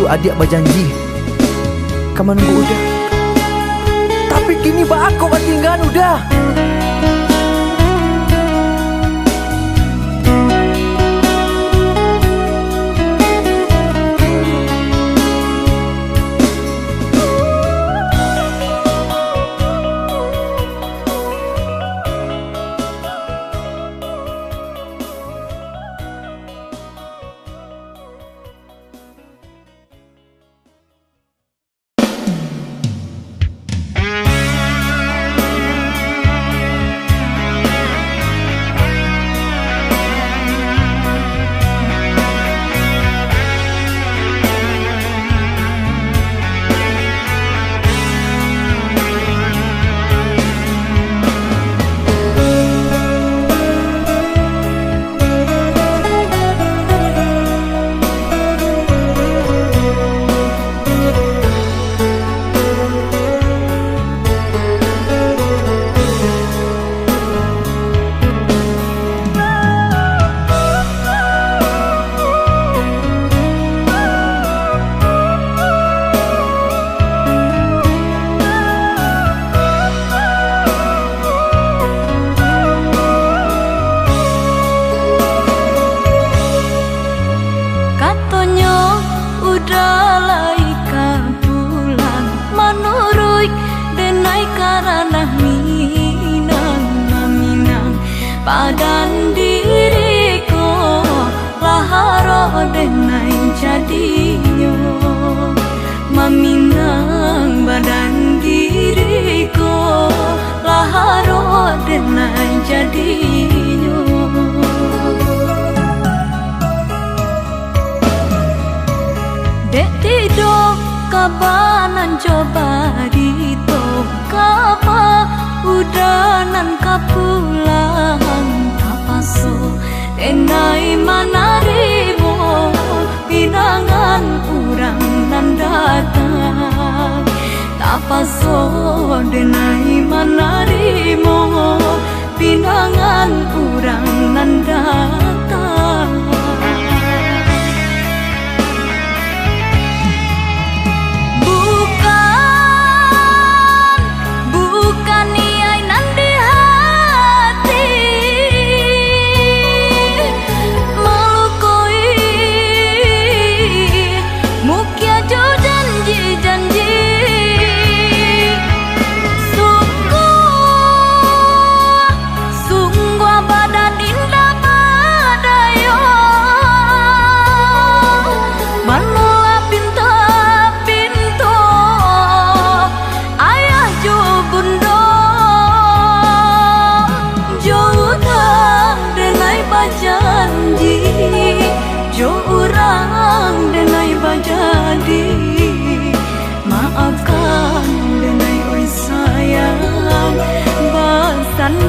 adik berjanji kamu nunggu udah. Tapi kini aku ketinggalan udah. Badan diriku laharo denai jadinya Maminang badan diriku laharo denai jadinya Dek tidur kabanan coba dito kapa udanan kapulang tapaso denai manarimo pinangan urang nan datang tapaso denai manarimo pinangan urang nan datang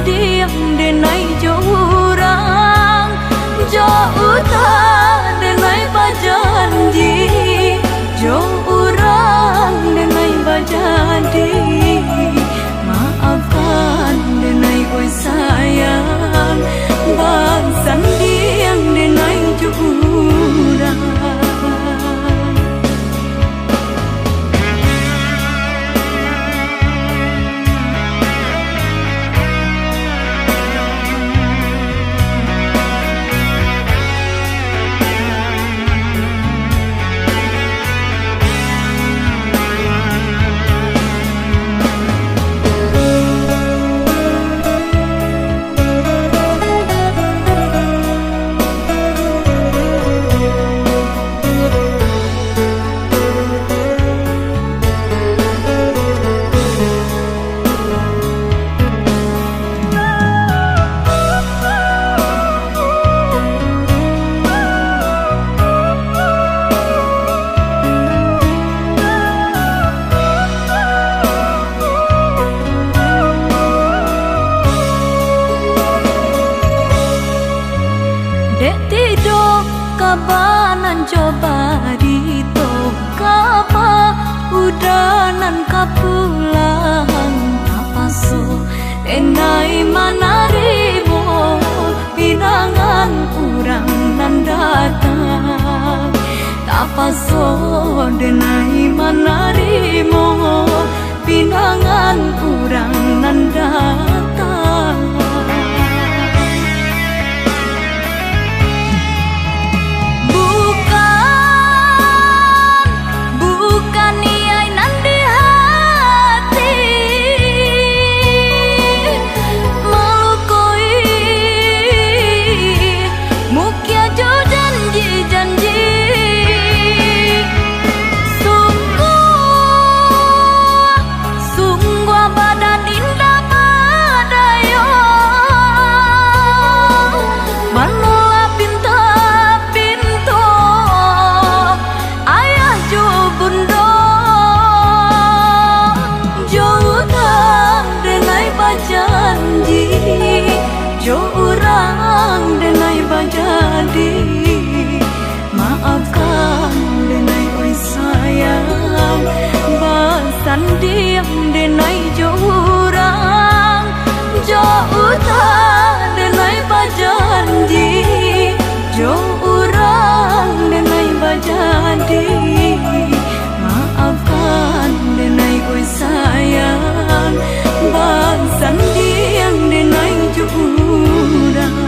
diam denai jurang jauh tak denai bajanji jauh orang denai bajadi maafkan denai oi sayang bangsan diam denai jurang kabanan coba dito kapa udanan kapulang tapaso denai manarimo pinangan urang nan datang apa so denai manarimo pinangan urang nan datang. Bukan niai nan di hati melukoi mukia jo janji-janji. Sungguh badan indah badayo manula pinta-pinto ayah jo bundo jo urang denai bajanji jo urang denai bajadi maafkan denai oi sayang basan diam denai jo urang denai bajanji jo urang denai bajadi maafkan denai oi sayang basan diam denai jo urang.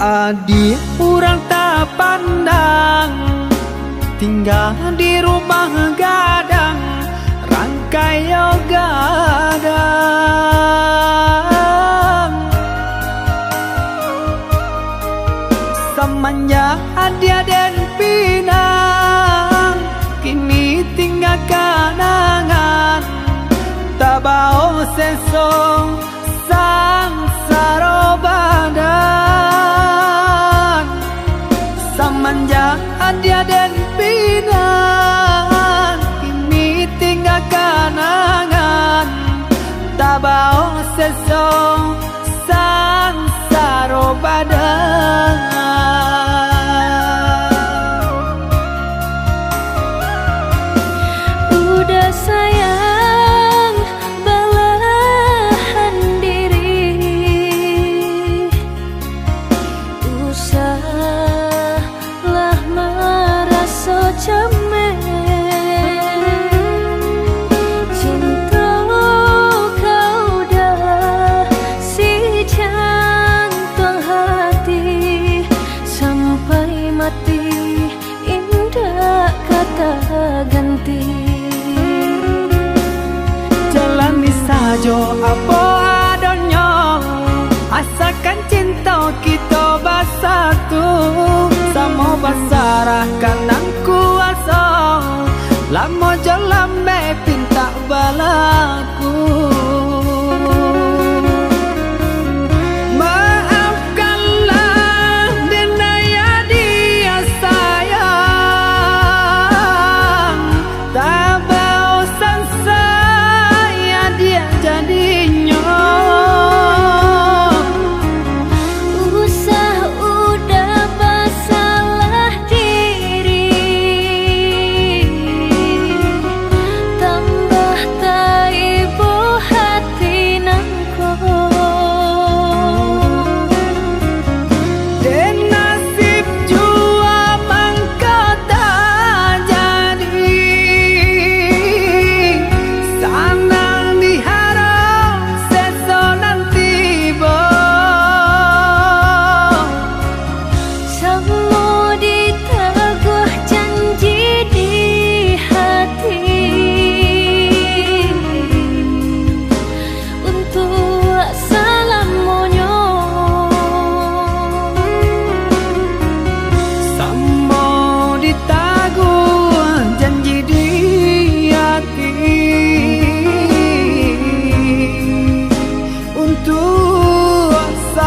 Adik urang tak pandang tinggal di rumah gadang rangkai gadang semenjak dia dan pinang kini tinggal kanangan tak bau sesong sang sarobadan semenjak dia dan pinang kini tinggal kanangan tak bau sesong sang sarobadan. Udah sayang belahan diri usahlah merasa cemen cinta kau dah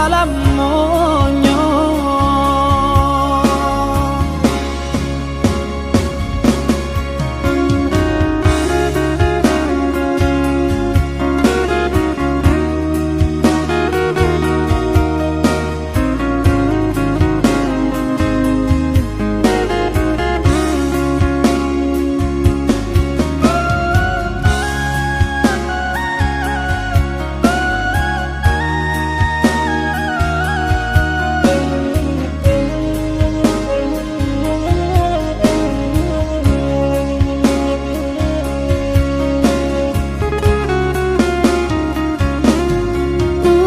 salamonyo.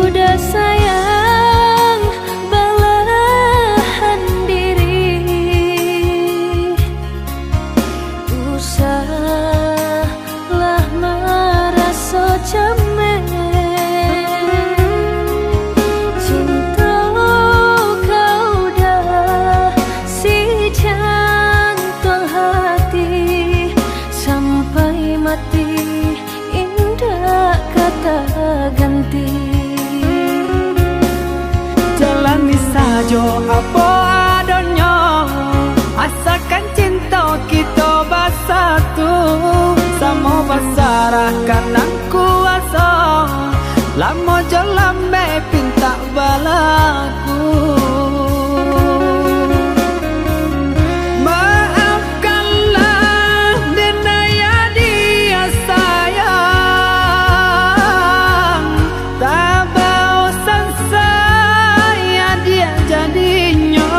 Udah sayang belahan diri, usahlah merasa cemen. Cinta kau dah si jantung hati, sampai mati indah kata ganti. Jalani saja apa adanya, asalkan cinta kita bersatu. Sama basarahkan ang kuasa, lama jalan pinta balaku. Maafkanlah denaya dia sayang, tak bosan saya dia jadinya.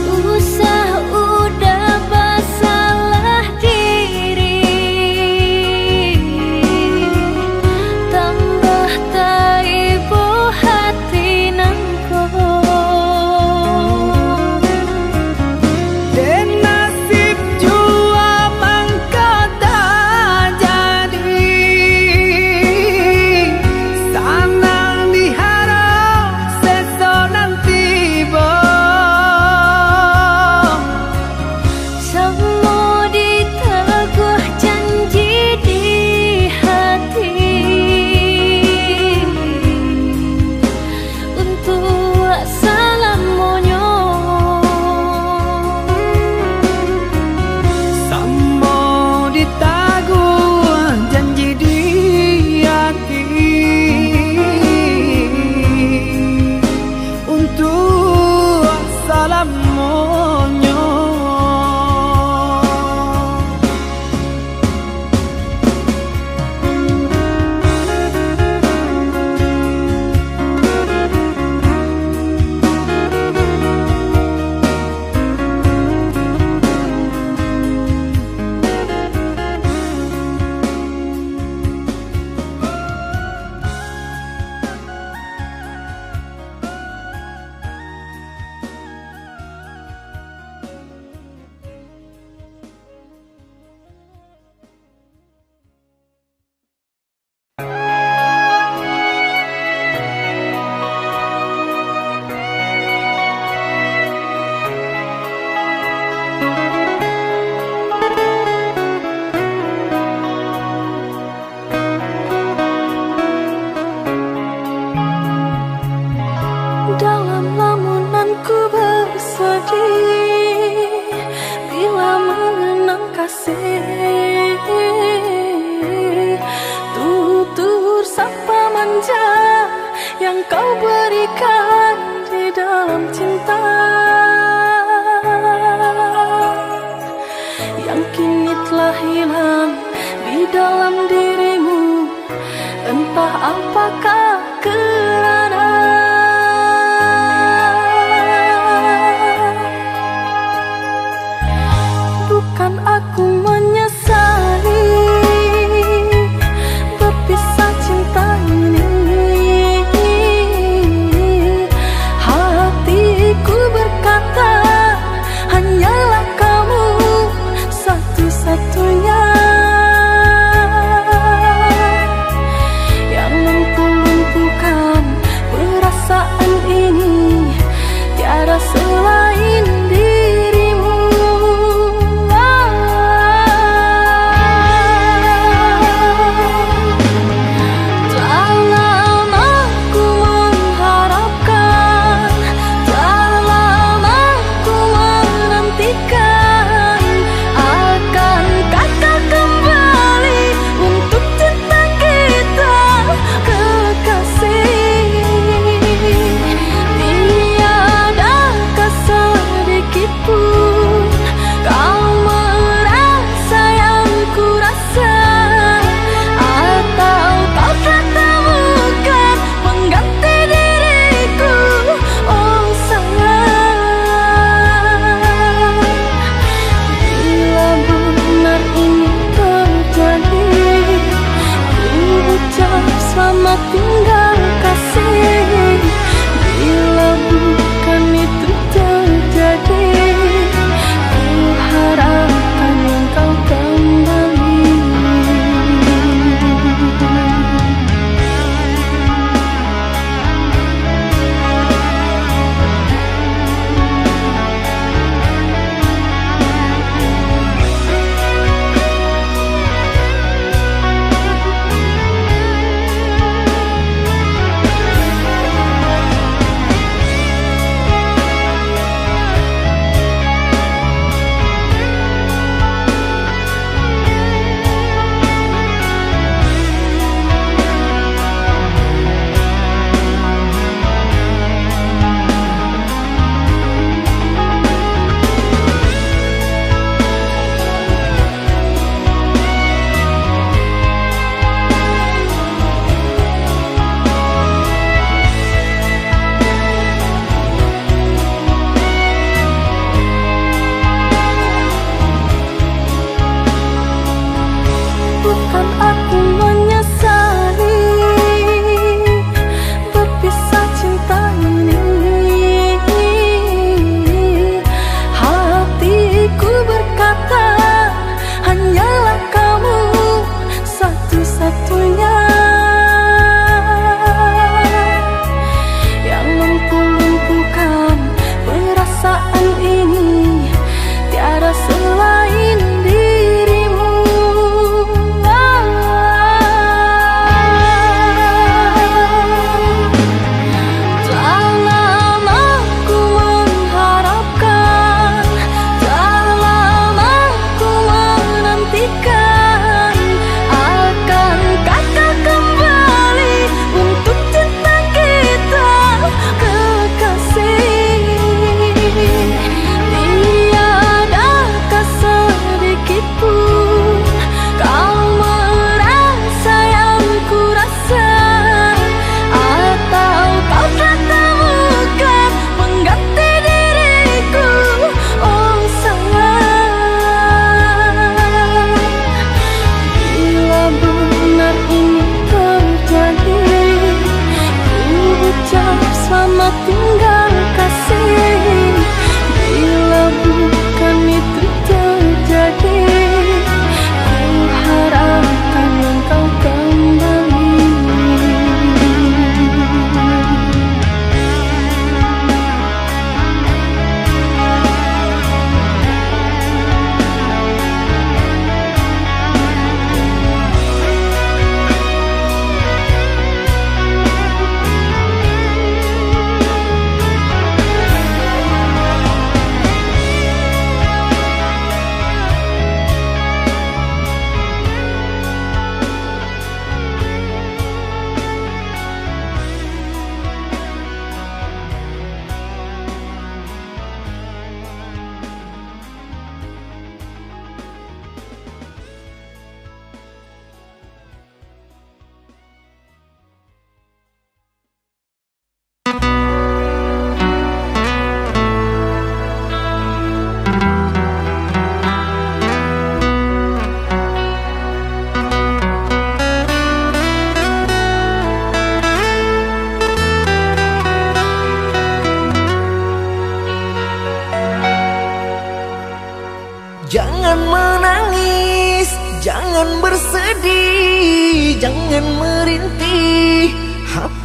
Usah udah bersalah diri, tambah taibu hati nangko. Dan nasib jua mangkata jadi, sanang diharap sesonan tiba. Semua diteguh janji di hati, untuk salamonyo. Sama ditaguh janji di hati, untuk salamonyo. Dalam lamunanku bersedih bila mengenang kasih, tutur sapa manja yang kau berikan di dalam cinta, yang kini telah hilang di dalam dirimu. Entah apakah kerana bukan aku menyesali berpisah cinta ini. Hatiku berkata hanyalah kamu satu-satunya yang mampu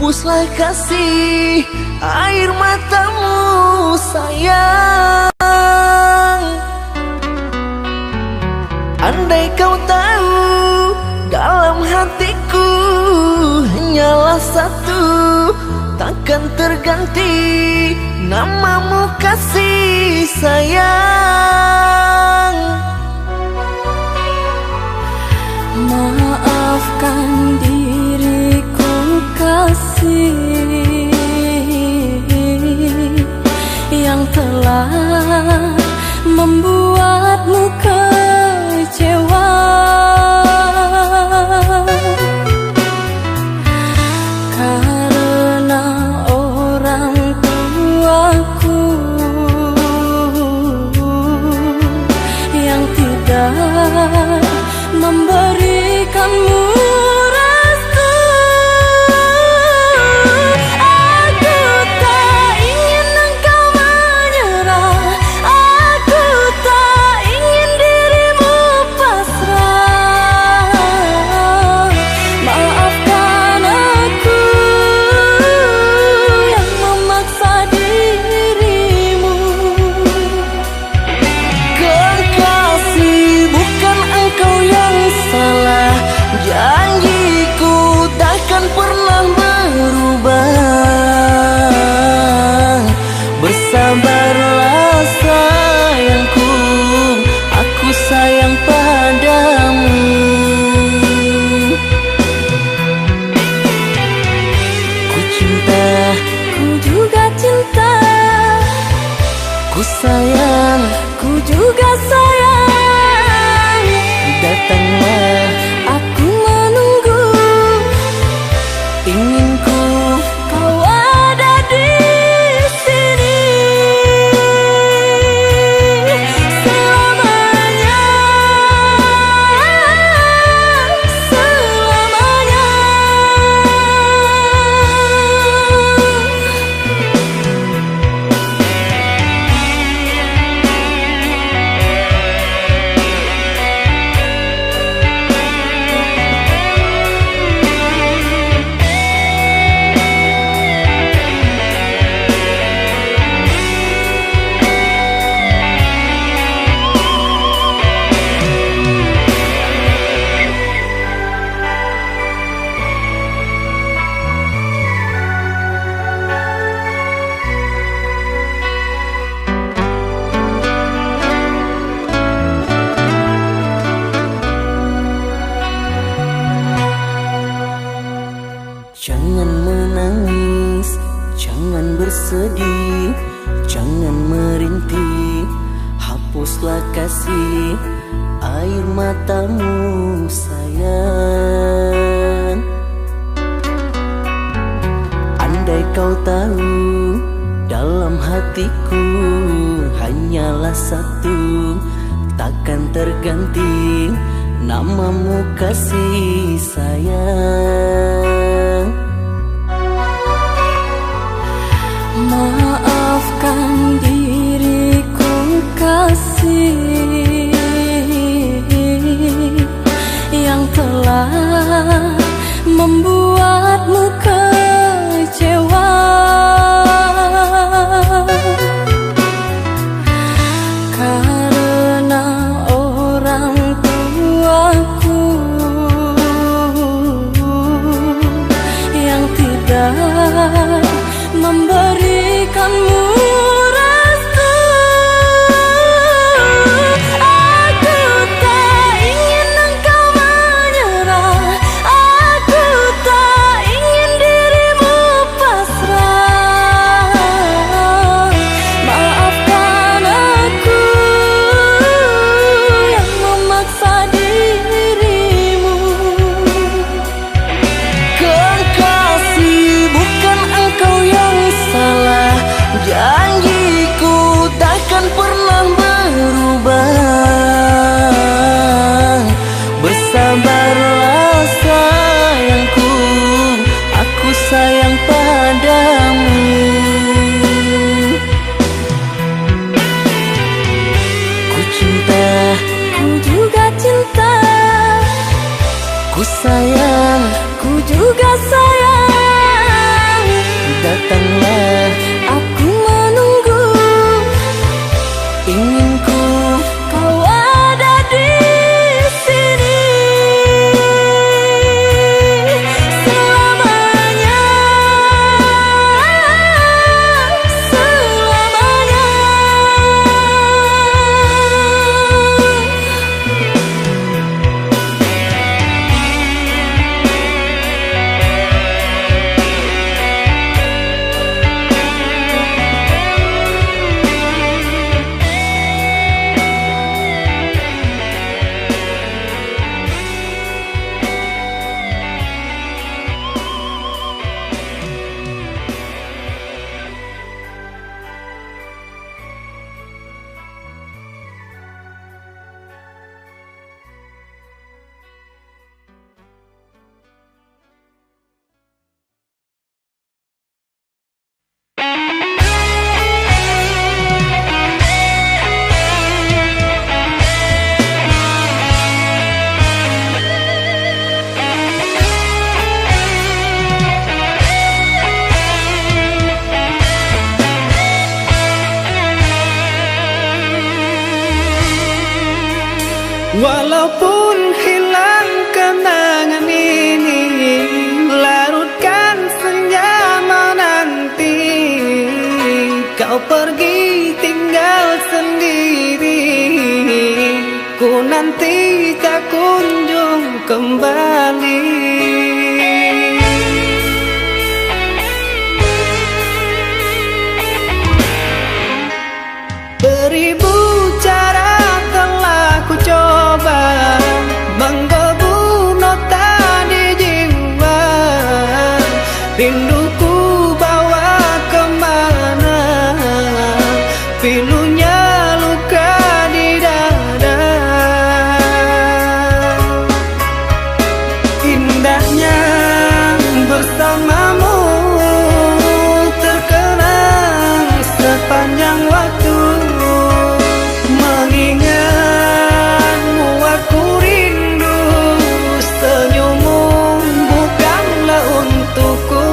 hapuslah kasih air matamu sayang. Andai kau tahu dalam hatiku hanyalah satu, takkan terganti namamu kasih sayang. Maafkan diriku kasih yang telah membuatmu kecewa. Karena orang tuaku yang tidak memberikanmu restu. Aku tak ingin engkau menyerah, aku tak ingin dirimu pasrah. Maafkan aku yang memaksa dirimu. Kekasih, bukan engkau yang salah, janjiku takkan pernah berubah. Bersabarlah sayangku, aku sayang padamu. Ku cinta, Ku juga cinta, ku sayang, ku juga sayang. datanglah Aku menunggu, inginku. kau ada di sini selamanya, selamanya. Jangan menangis, jangan bersedih, jangan merintih, hapuslah kasih air matamu sayang. Andai kau tahu dalam hatiku hanyalah satu, takkan terganti namamu kasih sayang. Maafkan diriku kasih yang telah membuatmu kecewa. Karena orang tuaku yang tidak memberikanmu restu. Aku tak ingin engkau menyerah, aku tak ingin dirimu pasrah. Maafkan aku yang memaksa dirimu. Kekasih, bukan engkau yang salah, janjiku takkan pernah berubah. Bersabarlah sayangku, aku sayang padamu. Ku cinta, Ku juga cinta, ku sayang, ku juga sayang. datanglah. Aku menunggu, Inginku kau ada di sini selamanya, selamanya. Walaupun hilang kenangan ini, larutkan senja menanti. Kau pergi tinggal sendiri, ku nanti tak kunjung kembali. Beribu cara telah ku coba menggebu nota di jiwa, rinduku bawa kemana, pilunya luka di dada. Indahnya bersamamu terkenang sepanjang waktu. Mengingatmu aku rindu, senyummu bukanlah untukku.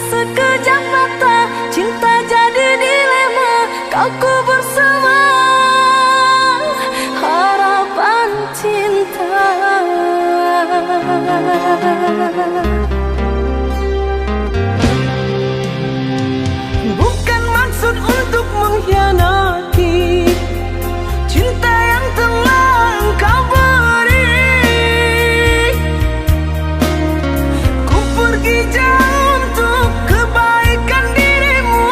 sekejap mata, cinta jadi dilema, kau kubur semua harapan cinta. Bukan maksud untuk mengkhianati cinta yang telah engkau beri. Ku pergi jauh untuk kebaikan dirimu,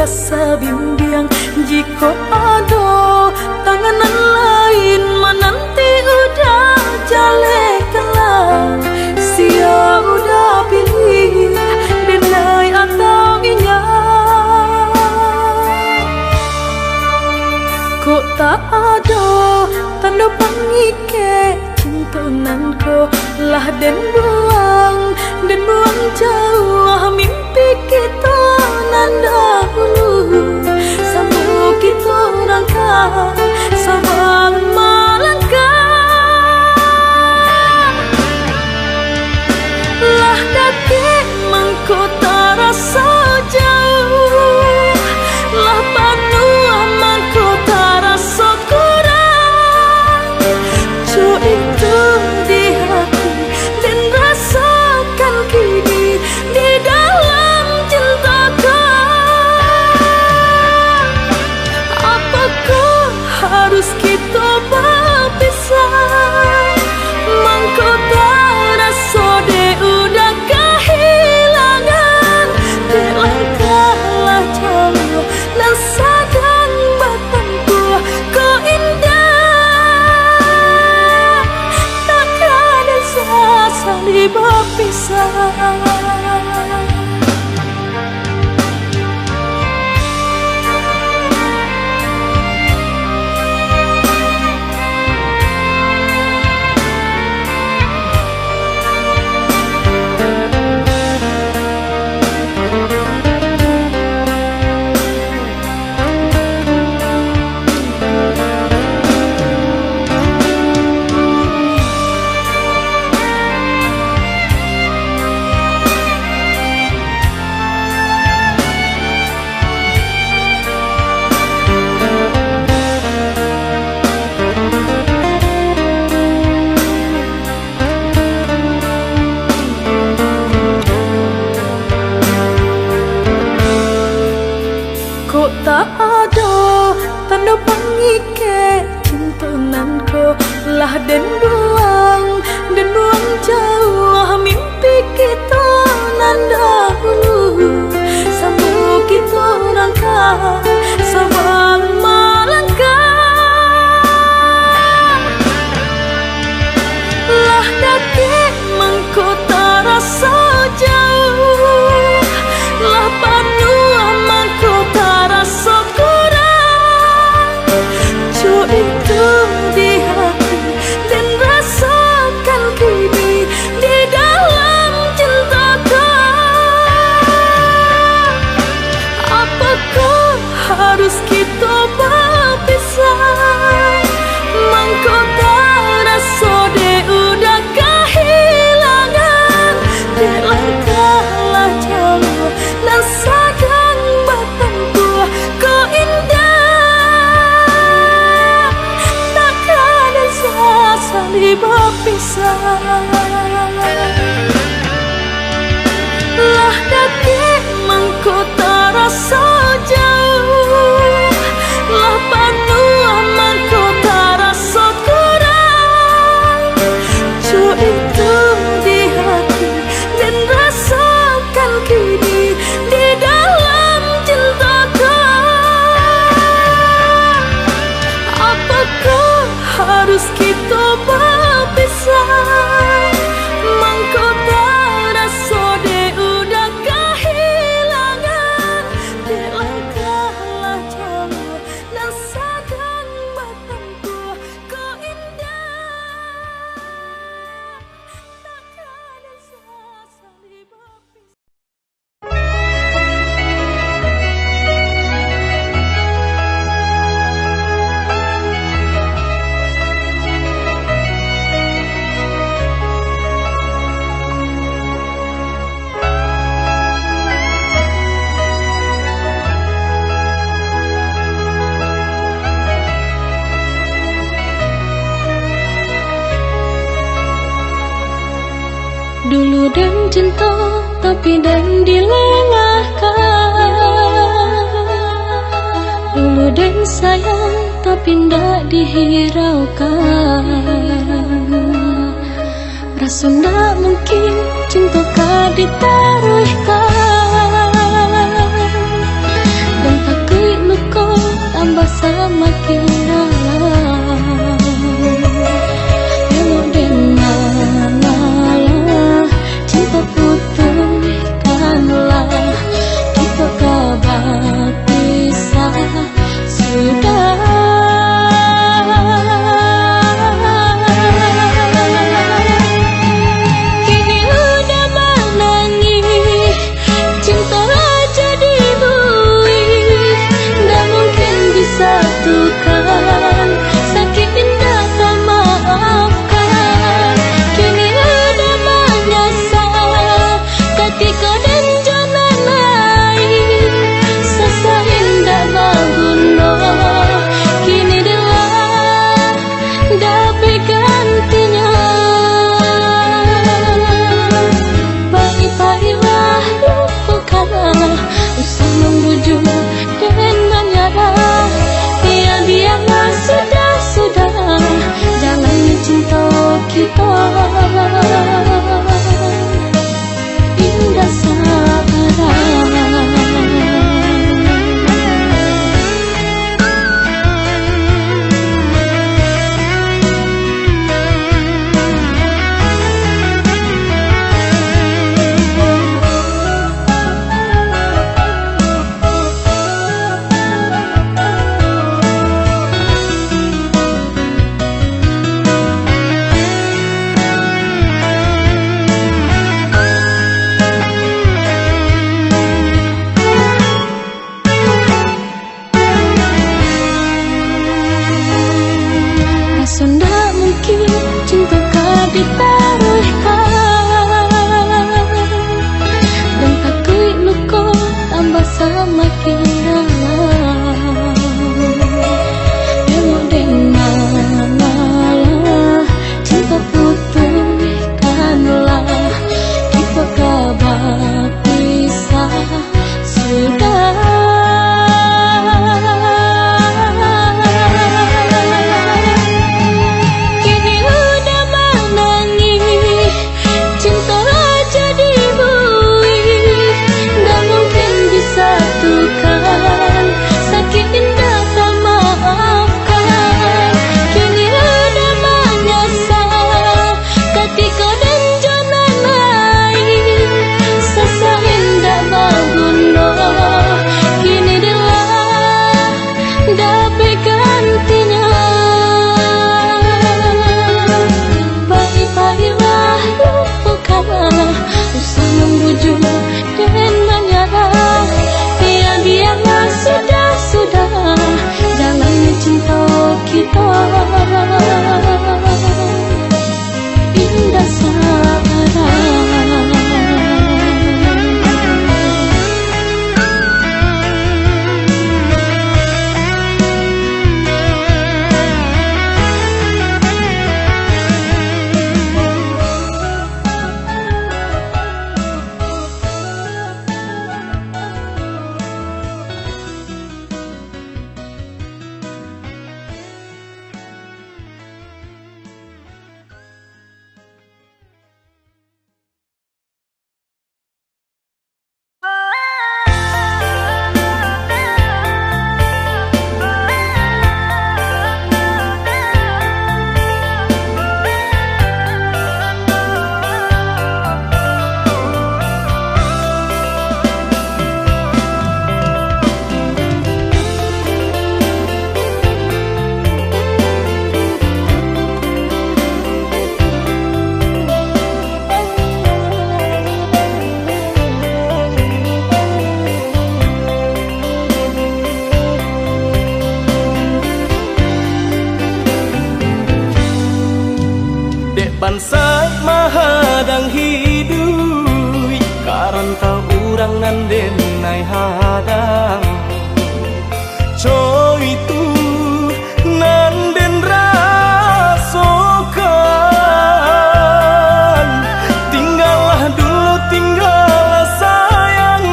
rasa bimbang jika ada tanganan lain menanti udah jalekanlah sia udah pilih denai atau inya kok tak ada tanda pangike cintonanku lah dan buang jauh mimpi kita nan dahulu sama kita rangka sama melangkah lah kaki mangko terasa jauh lah panua mangko terasa kurang cu itu di hati dan rasakan kini di dalam cintaku apakah harus kita berpisah mangko terasa de udah kehilangan de langkahlah jauh dan sadang batangku kau indah takkan ada saling berpisah. Tak ada tanda pangike cintonanku lah dan buang jauh mimpi kita nan dahulu sama kita rangka sama melangkah lah kaki mangko terasa jauh lah panua mangko terasa kurang cu itu di hati dan rasakan kini di dalam cintaku apakah harus kita berpisah mangko terasa de udah kehilangan de langkahlah jauh dan sadang batangku kau indah takkan ada saling berpisah lah kaki mangko terasa jauh lah panua mangko terasa kurang cu itu di hati dan rasakan kini di dalam cintaku apakah harus kita berpisah mangko terasa de udah kehilangan de langkahlah jauh dan sadang batangku kau indah takkan ada saling berpisah. Dulu dan cinta tapi dan dilelahkan, dulu dan sayang tapi ndak dihiraukan. Rasa ndak mungkin cinta kau ditaruhkan, dan semakin dalam. Elok dan malah cinta putihkanlah, kita kabar pisah sudah. Kini udah menangis, cinta raja dibui, nggak mungkin disatukan, sakit indah tak maafkan. Kini udah menyesal, ketika dan jalan lain, sasa indah berguna, kini adalah dapat gantinya. Baik-baiklah lupakanlah, usah membujuk dan menyerah. Biar-biarlah sudah-sudah, jalani cinta kita indah sekarang. Rasa ndak mungkin cinta kau ditaruhkan, dan takut luka tambah semakin dalam. Elok dan malah cinta putihkanlah, kita kabar pisah sudah. Kini udah menangis, cinta raja dibui, nggak mungkin disatukan, sakit indah tak maafkan. Kini udah menyesal, ketika dan jalan lain, sasa indah berguna, kini adalah dapat gantinya. Baik-baiklah lupakanlah, usah membujuk dan menyerah. Biar-biarlah sudah-sudah, jalani cinta kita indah sekarang. Bansa mahadang hidup, karanta urang nan denai hadang. Coy itu nan den rasokan, tinggallah dulu tinggallah sayang,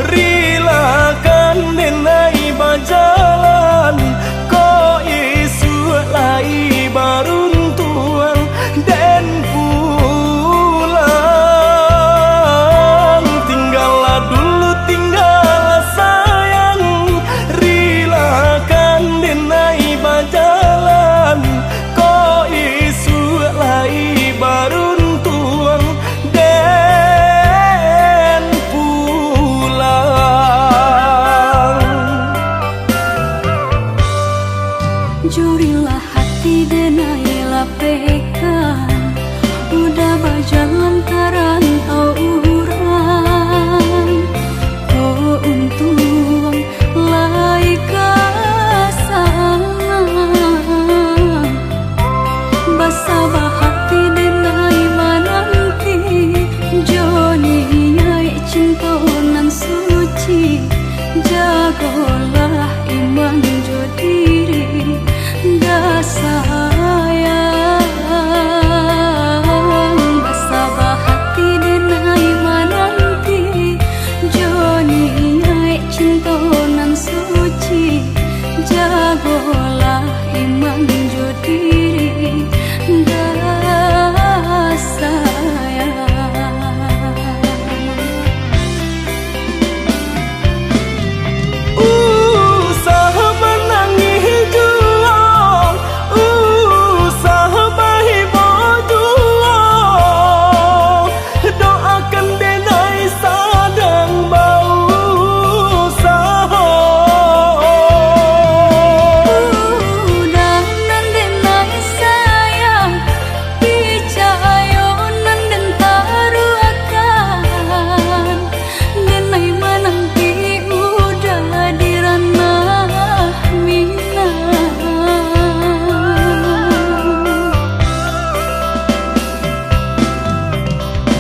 rilakan denai bajalan, ko isu lai baruntuan den pula. Jurilah hati denai lapekan, udah berjalan karantau urang. Oh untung lai kasang, basabah hati denai mananti. Joni nyai cinta nan suci, jagolah iman jo diri dah sayang. Basabah hati denai mananti. Joni nyai cinta nan suci, jagolah iman jo diri dah sayang.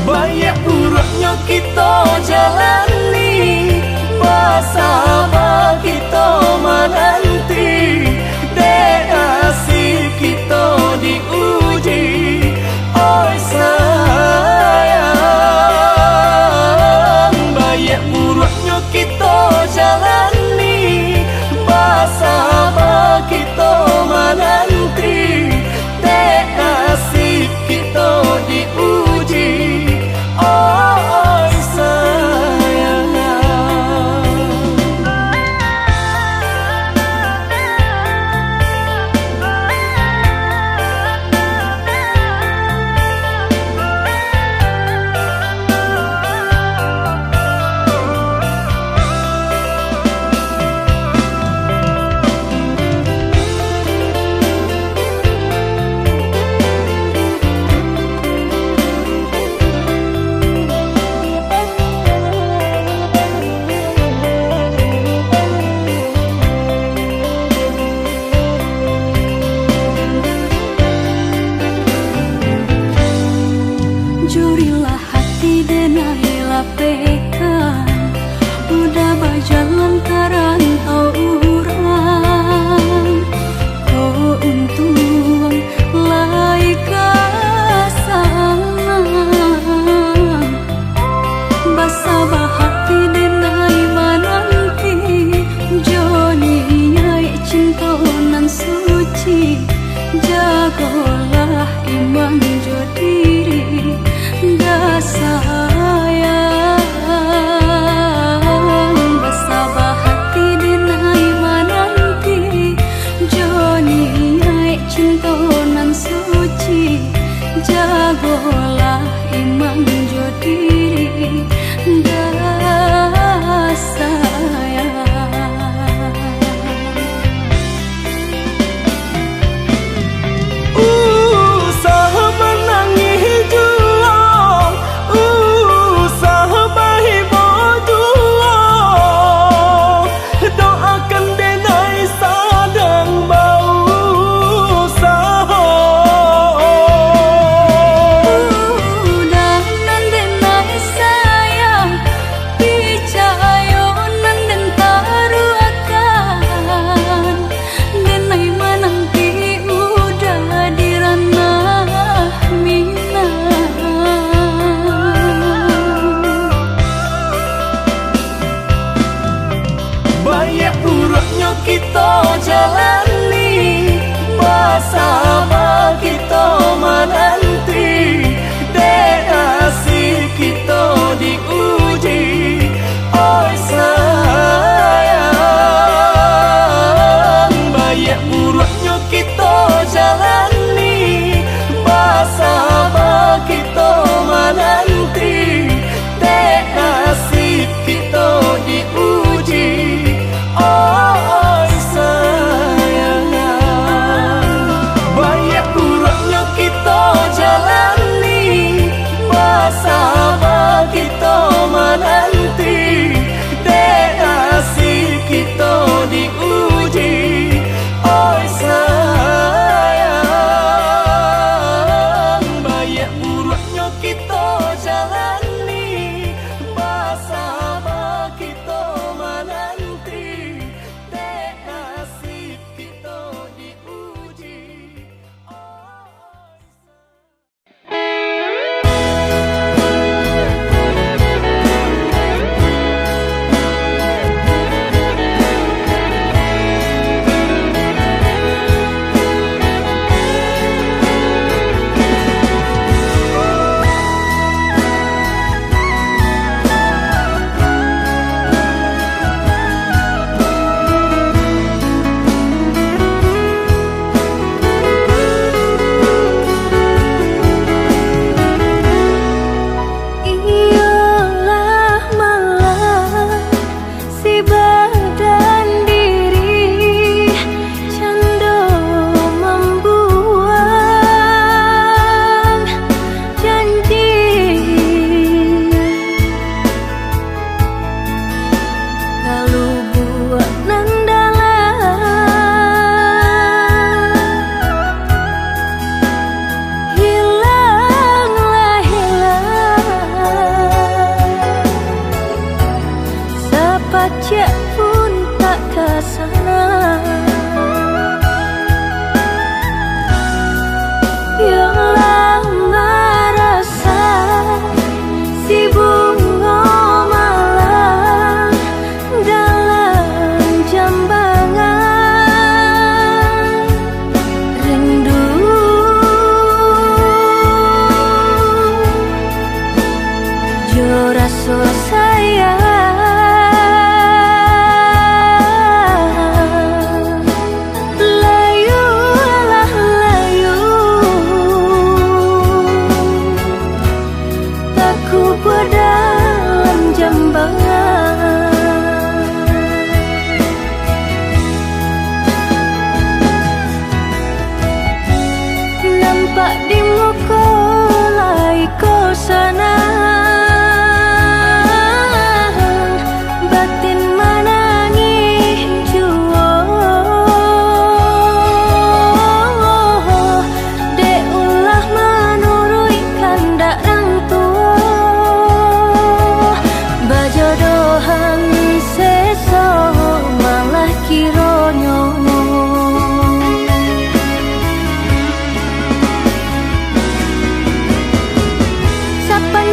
Banyak buruknya kita jalani, bersama kita menanti. Dek asih kita diuji, oi sayang. Banyak buruknya kita jalani, bersama kita menanti. Dek asih kita diuji, oi sayang. Jurilah hati denai lapekan, udah berjalan karantau urang. Oh untung lai kasang, basabah hati denai mananti. Joni nyai cinta nan suci, jagolah iman jo diri dah sayang. Basabah hati denai mananti. Joni nyai cinta nan suci, jagolah iman jo diri dah sayang. Banyak buruknya kita jalani, bersama kita menanti. Dek asih kita diuji, oi sayang. Banyak buruknya kita jalani, bersama kita menanti. Dek asih kita diuji, oi sayang. Pak di muka lai ko sana batin menangis jua dek ulah menurui kandak rang tua bajodohan seso malah kironyo Sapan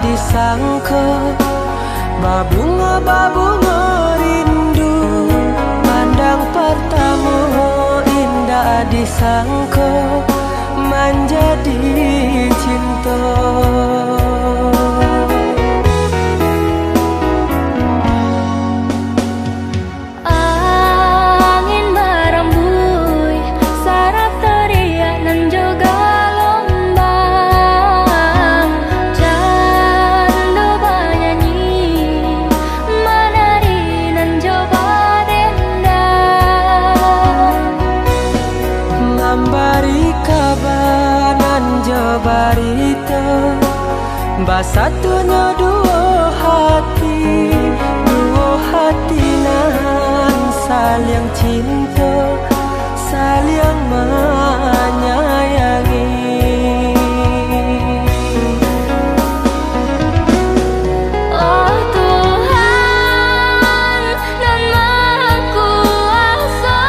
disangka, babunga rindu pandang pertama, indah disangka menjadi cinta. Barita basatunya dua hati nan saling cinta, saling menyayangi. Oh Tuhan dan Maha Kuasa,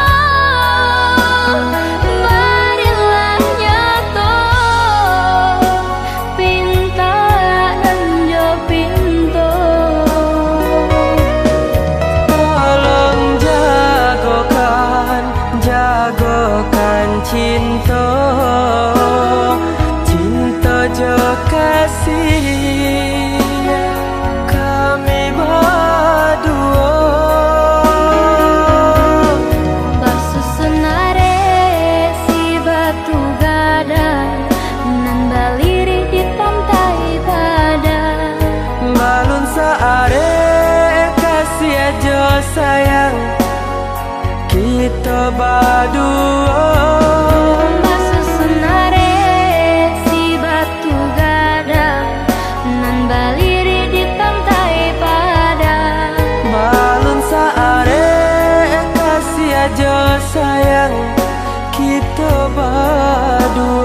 berilah nyata pinta dan jo pintu. Tolong jagokan cinta, cinta jo kasih kami berdua. Basusunare si batu gadang nan baliri di pantai padang. Balun saare kasih aja sayang kita berdua. Basusunare si batu gadang nan baliri di pantai padang. Balun saare kasih aja sayang kita berdua.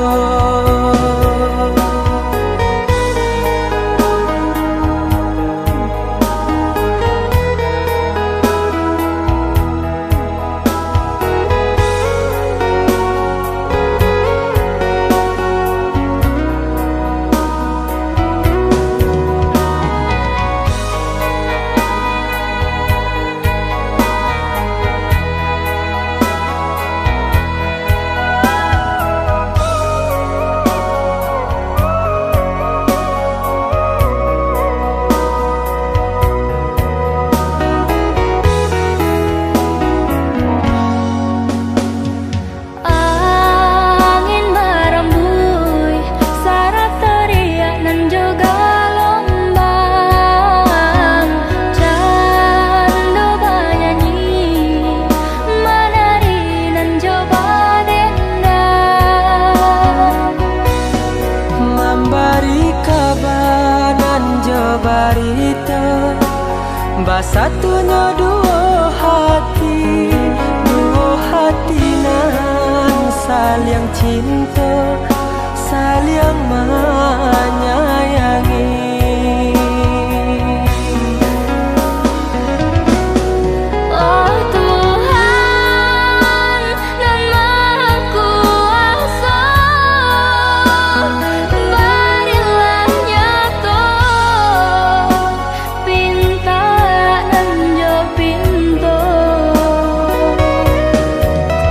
Barita basatunya dua hati nan saling cinta, saling menyayangi. Oh Tuhan dan Maha Kuasa, berilah nyata pinta dan jo pintu.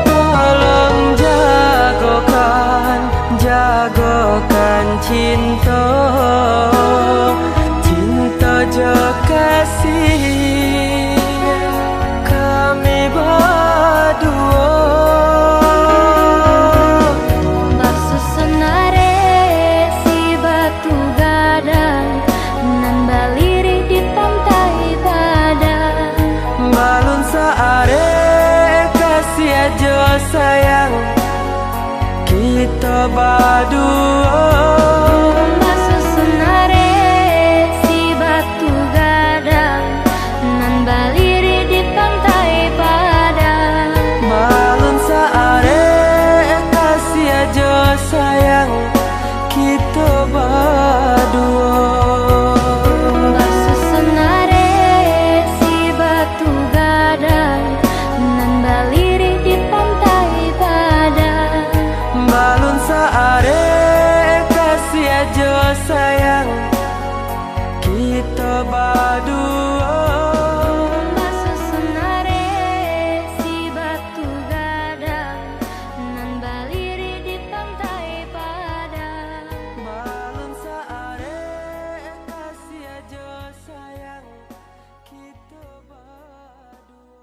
Tolong jagokan cinta, cinta jo kasih kami berdua. Basusunare si batu gadang nan baliri di pantai padang. Balun saare kasih aja sayang kita berdua. Basusunare si batu gadang nan baliri di pantai padang. Balun saare kasih aja sayang kita berdua. Basusunare si batu gadang nan baliri di pantai padang. Balun saare kasih aja sayang kita berdua. Basuh senare si batu gadang nan baliri di pantai Padang. Balon saare kasih aja sayang kita berdua.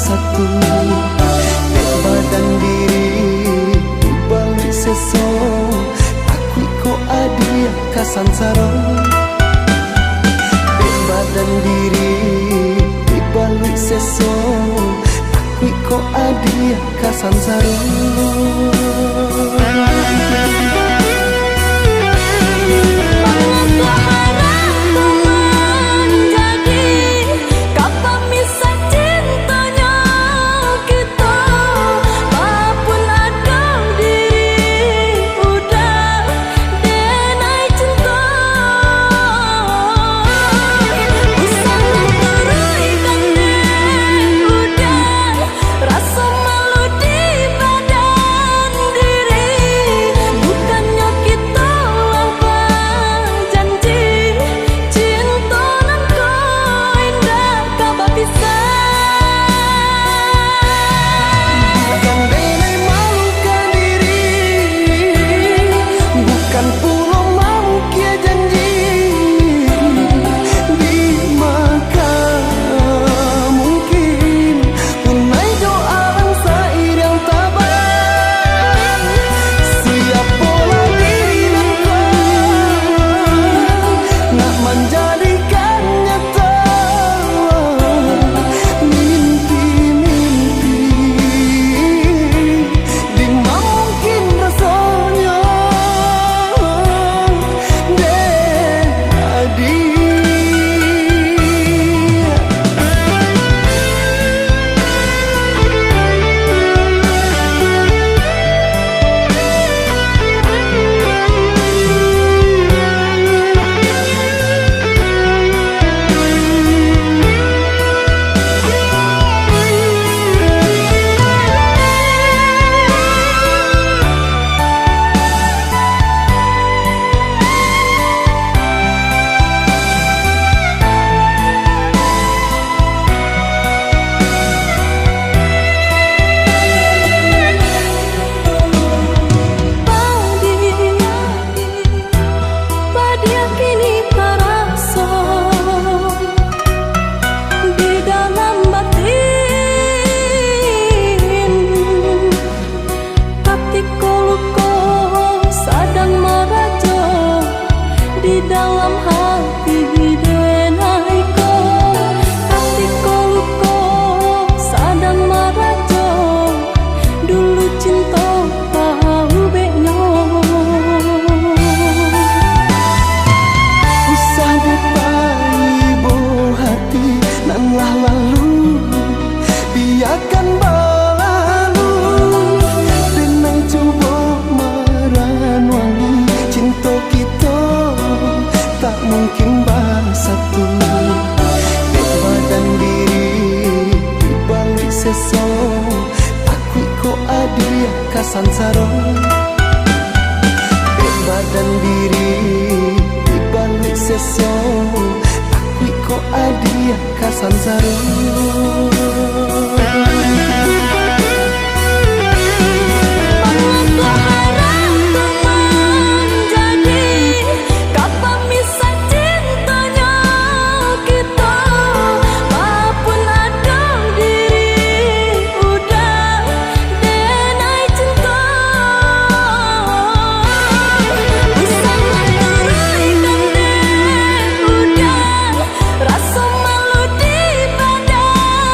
satu. Badan diri di balik seso, aku kok adia kasansaro. Badan diri di balik seso, aku kok adia kasansaro. Sansaro, badan diri di balik seso, aku kok adia kasansaro. Rasa malu di badan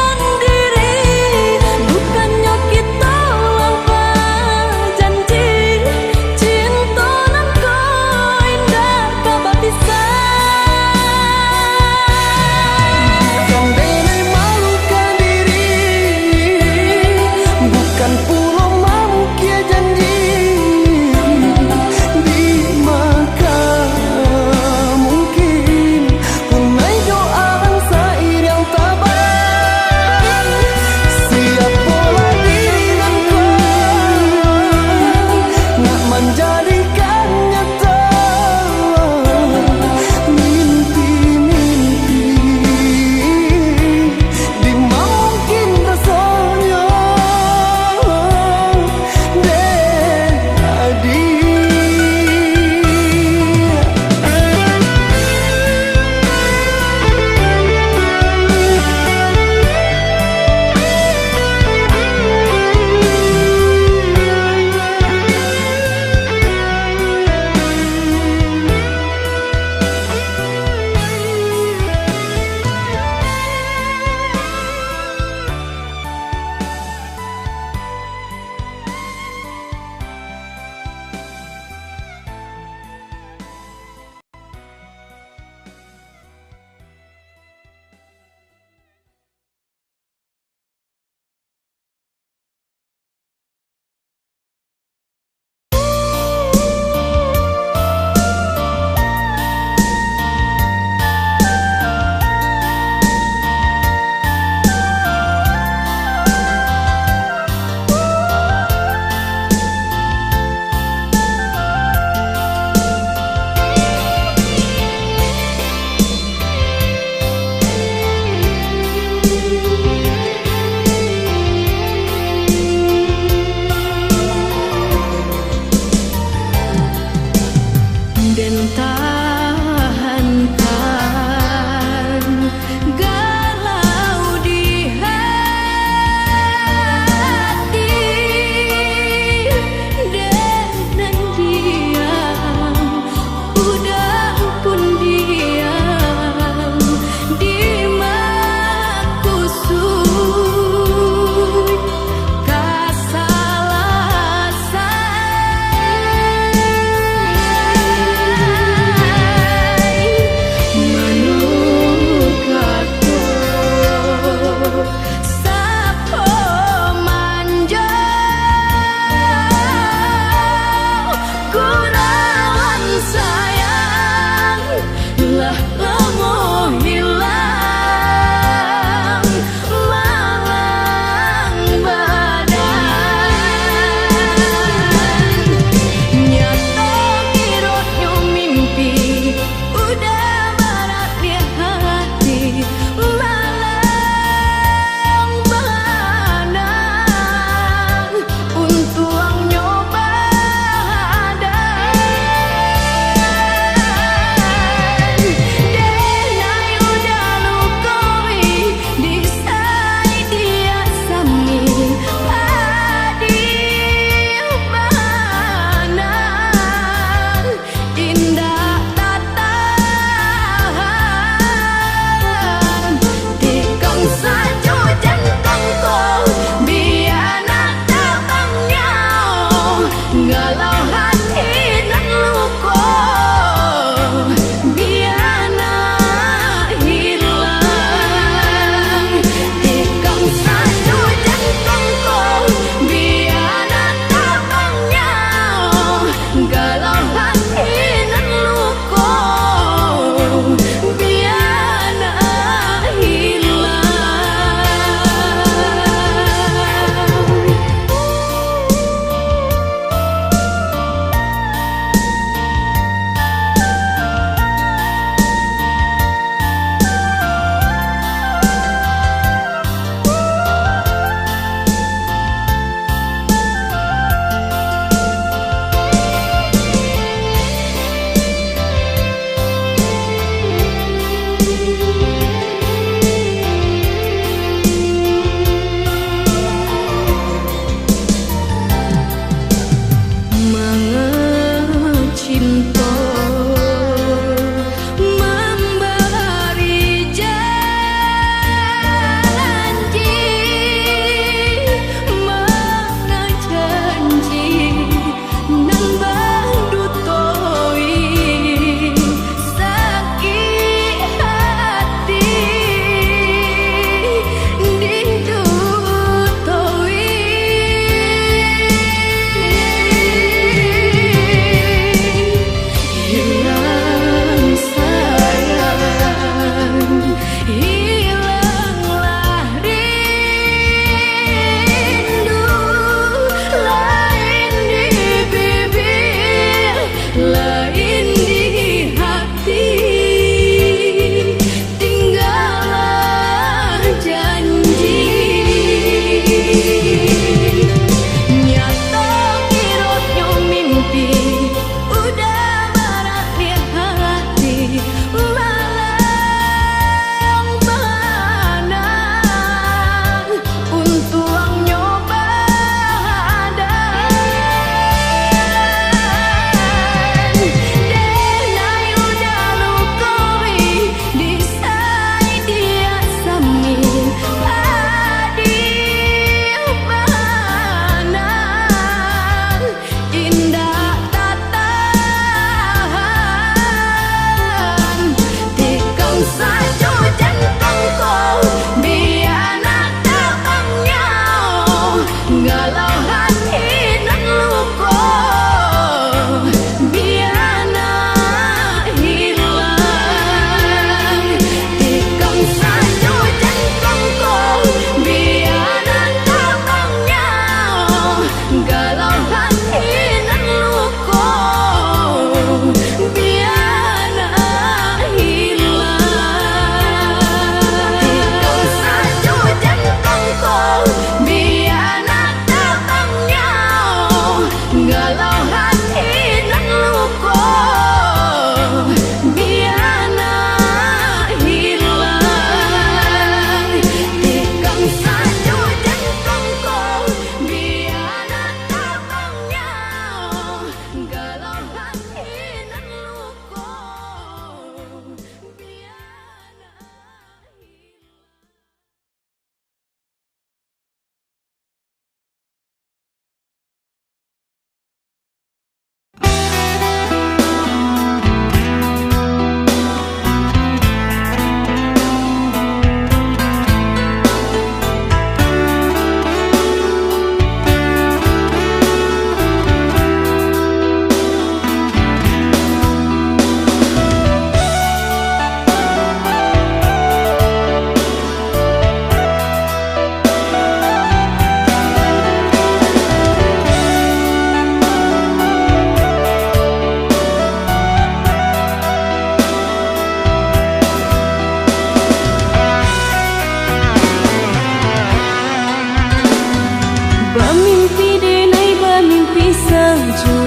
Bermimpi denai bermimpi saja,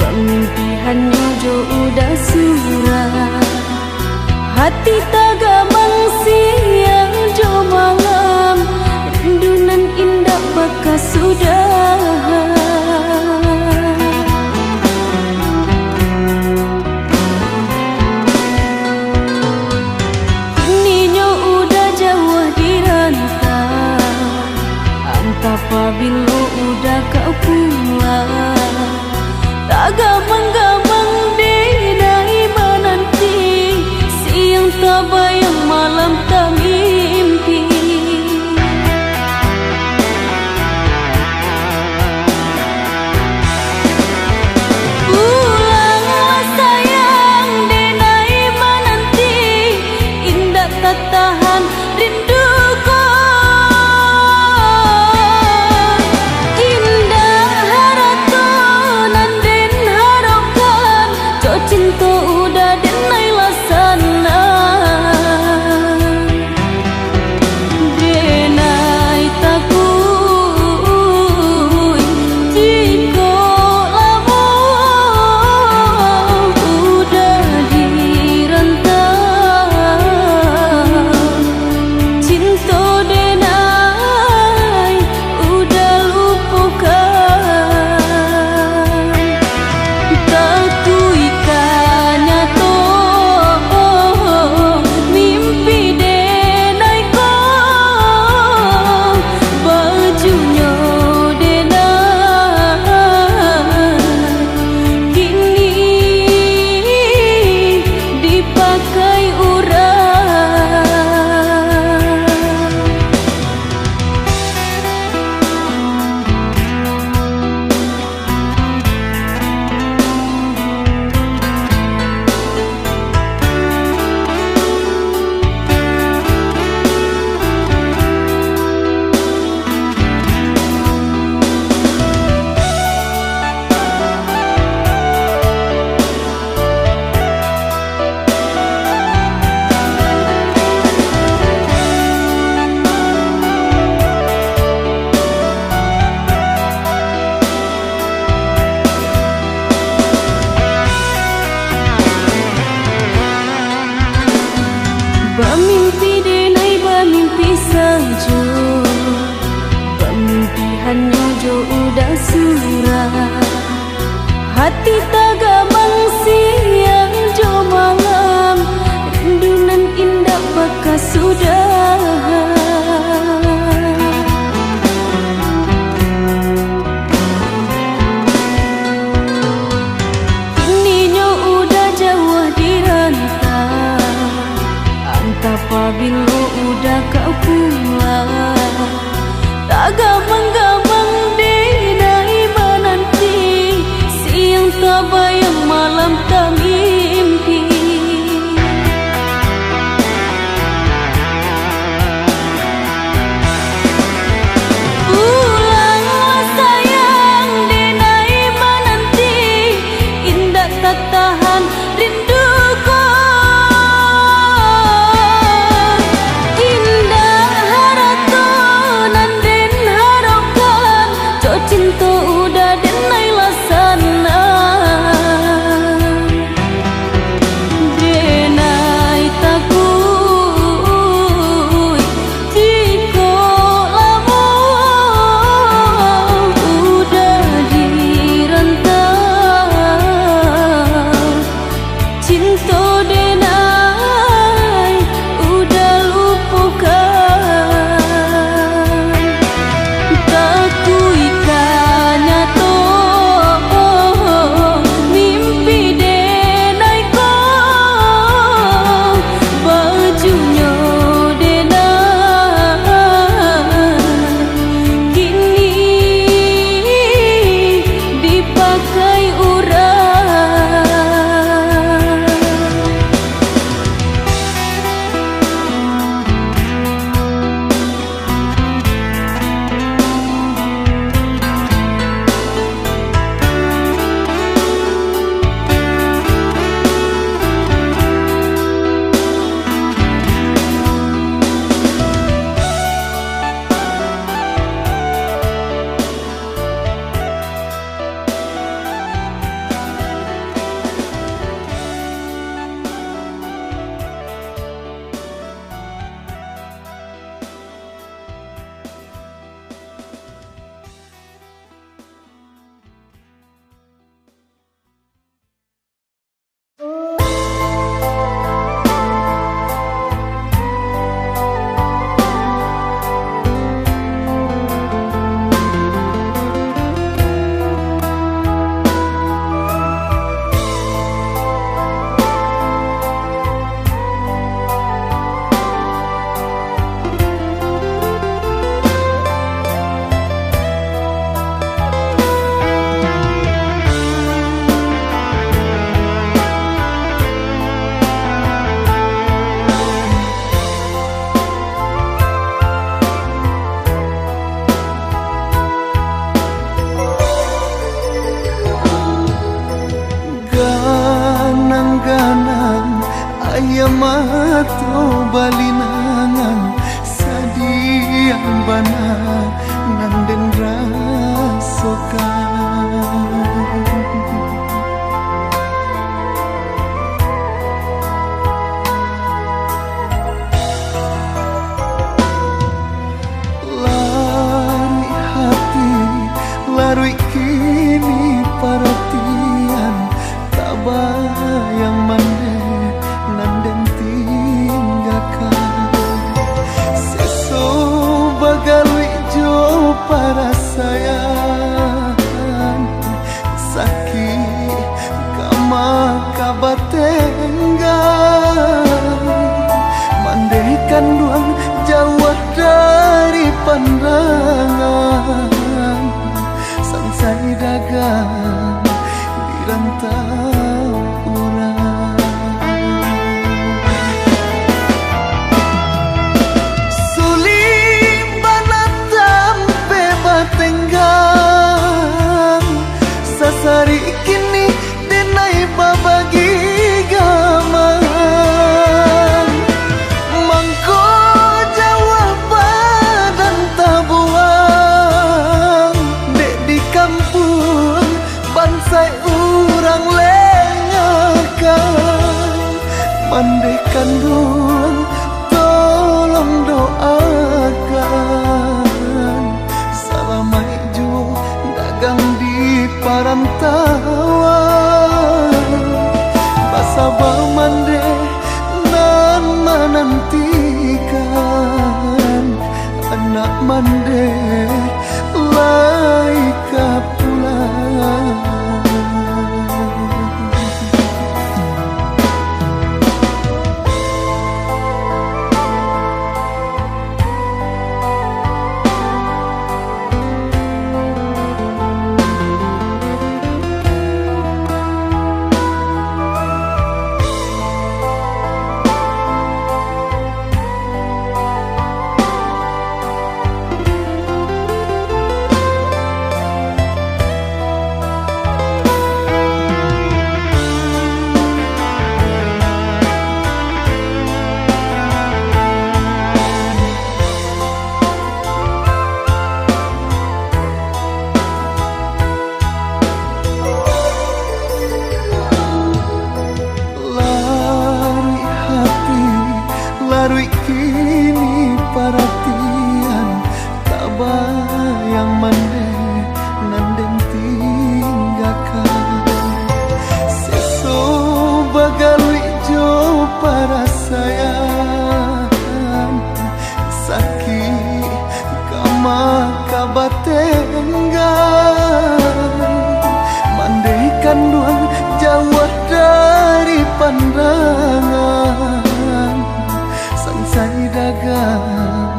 bermimpi hanya jo udah surah. Hati tagamang siang jo malam, rindunan indah bekas sudah. Kini nyo udah jauh di rantau, apabila udah kau pulang, tak gamang-gamang denai menanti, siang tak bayang malam tak mimpi. Pulanglah sayang denai menanti, indah tak tahan rinduku. Indah haratunan den harokan, jo cinta udah denai lasana. Denai takui jika lamu udah dirantau, cinta denai udah lupakan. Takui kanyato mimpi denai ko, bajunya denai kini dipakai orang. Bermimpi denai bermimpi saja, bermimpi hanya jo udah surah. Hati tagamang siang jo malam, rindunan indah bekas sudah. Kini nyo udah jauh di rantau, apabila udah kau pulang, tak gamang-gamang denai menanti, siang tak bayang malam tak mimpi. mato balinangan sadiang bana nanden rasokan. Lari hati, lari kini perhatian tak bayang mande nanden tinggalkan. Seso bagalui jo para sayang sakit kama kabatenggan mandekan duang jauh dari pandangan sansai dagang di rantau orang. Sulit banatam pe batenggang sasari kini denai babagi gaman mangko jawab badan tabuang dek di kampung bansai urang lengakan mandekan duang tolong doakan salamai jo dagang di parantauan basabah mande nan menantikan anak mande laika pulang. Larui kini perhatian tak bayang mande nanden tinggalkan. Seso bagalui jo para sayang sakit kama kabatenggan mandekan duang jauh dari pandangan sansai dagang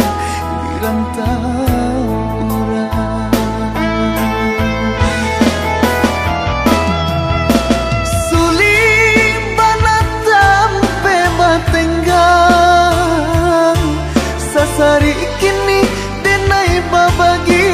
di rantau orang. Sulit banatam pe batenggang sasari kini denai babagi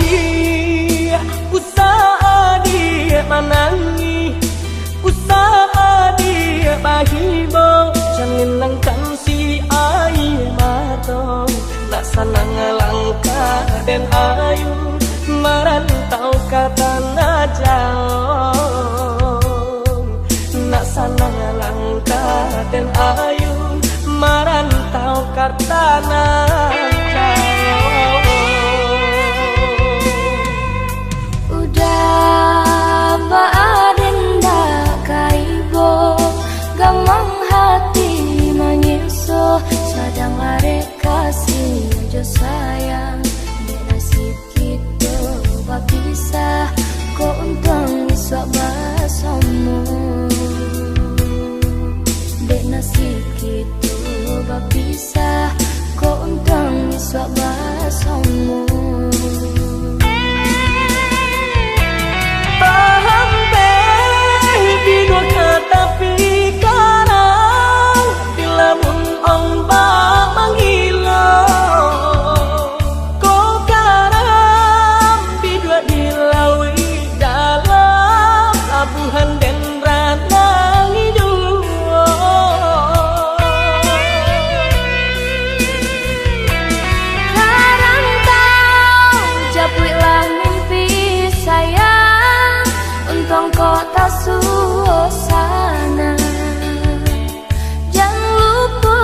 Adi usaha di manangi usaha di bahibo jangan langkan si ai mato nak sanang langkah dan ayu merantau ke tanah jauh nak sanang langkah dan ayu merantau ke tanah jauh. Udah baadenda kaibo gamang hati menyiso sadang are kasih jo sayang dek nasib kita bapisah kok untung iso basomu dek nasib kita bapisah kok untung iso basomu. Paham baby dua kata pikiran bila mun ombak menghilang kau karam bidua dilalui dalam labuhan dan ranang hidup Karang tau japuilah mimpi sayang untung kota suasana jangan lupa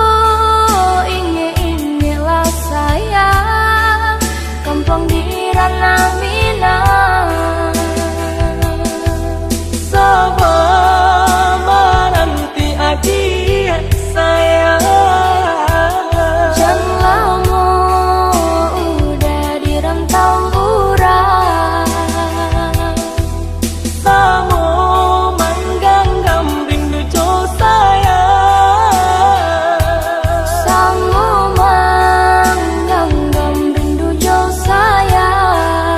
inge-ingelah sayang kampung di ranah Minang sama nanti adik sayang jangan lama udah di rantau urang Samo mangganggam rindu jo sayang Samo mangganggam rindu jo sayang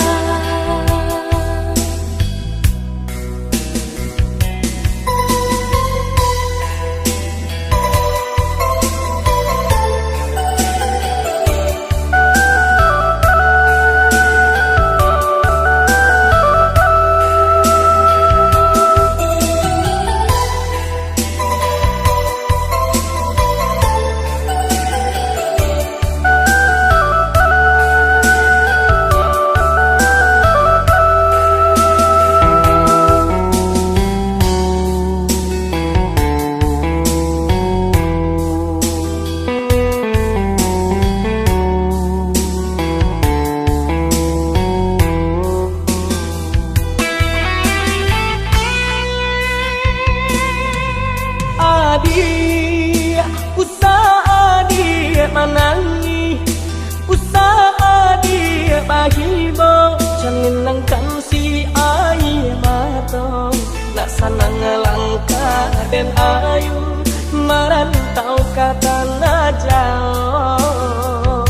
Adi usaha di manangi usaha di bahibo jangan langkan si ai mato nak sanang langkah dan ayu merantau ke tanah jauh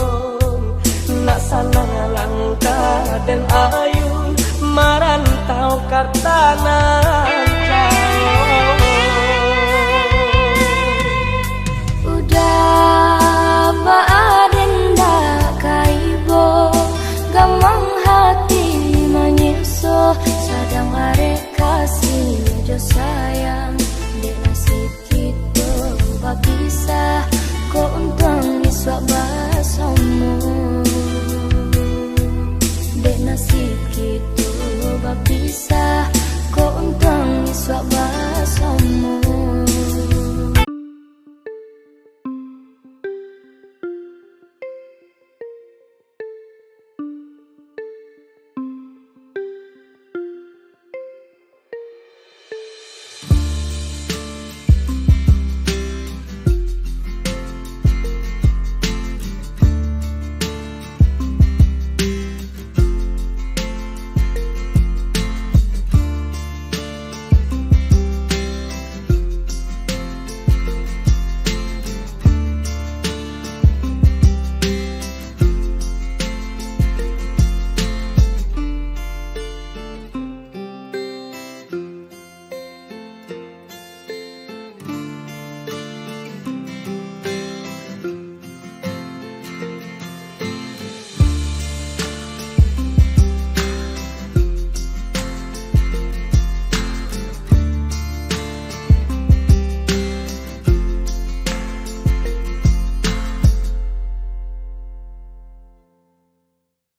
nak sanang langkah dan ayu merantau ke tanah